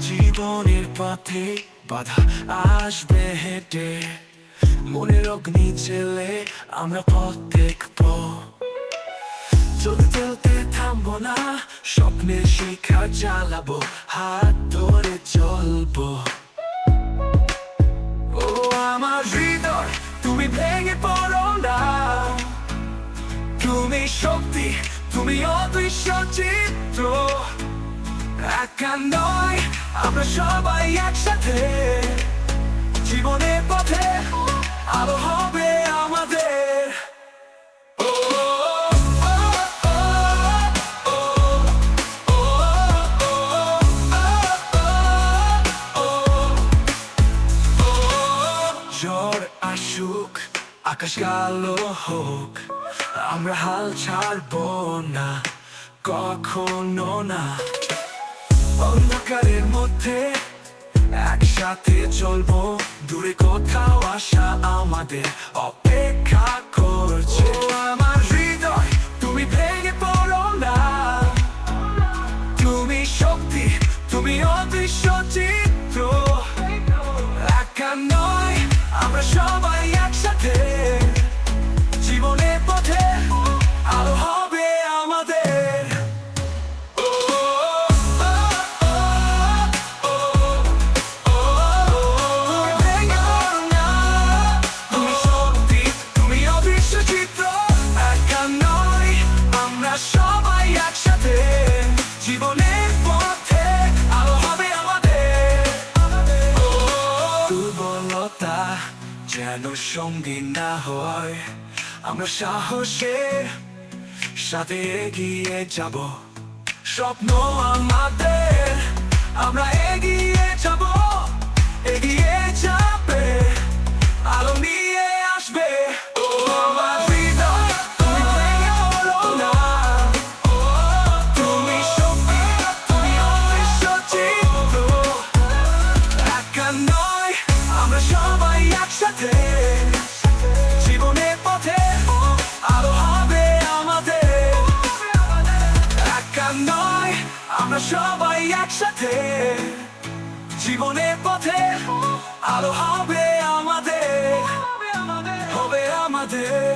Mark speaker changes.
Speaker 1: জীবনের পথে বাধা আসবে হেঁটে, মনের অগ্নি জ্বেলে আমরা পথ দেখবো। চলতে চলতে থামবো না, স্বপ্নের শিখা জ্বালাবো, হাত ধরে চলবো। ও আমার হৃদয়, তুমি ভেঙে পড়ো না, তুমি শক্তি, তুমি অদৃশ্য চিত্র। একা নয়, আমরা সবাই একসাথে, জীবনের পথে আলো হবে আমাদের। ঝড় আসুক, আকাশ কালো হোক, আমরা হাল ছাড়বো না, কখনো না। অন্ধকারের মধ্যে একসাথে চলবো, দূরে কোথাও আশা আমাদের অপেক্ষা করছে। আমার হৃদয়, তুমি ভেঙে পড়ো না, তুমি শক্তি, তুমি অদৃশ্য চিত্র। একা নয়, আমরা সবাই একসাথে, জীবনের পথে আলো হবে আমাদের। সবাই একসাথে, জীবনের পথে আলো হবে আমাদের। দুর্বলতা যেন সঙ্গী না হয়, আমরা সাহসের সাথে এগিয়ে যাব। স্বপ্ন আমাদের, আমরা এগিয়ে যাব, এগিয়ে যাবে, আলো নিয়ে আসবে। সবাই একসাথে, জীবনের পথে আলো হবে আমাদের। একা নয়, আমরা সবাই একসাথে, জীবনের পথে আলো হবে আমাদের, হবে আমাদের।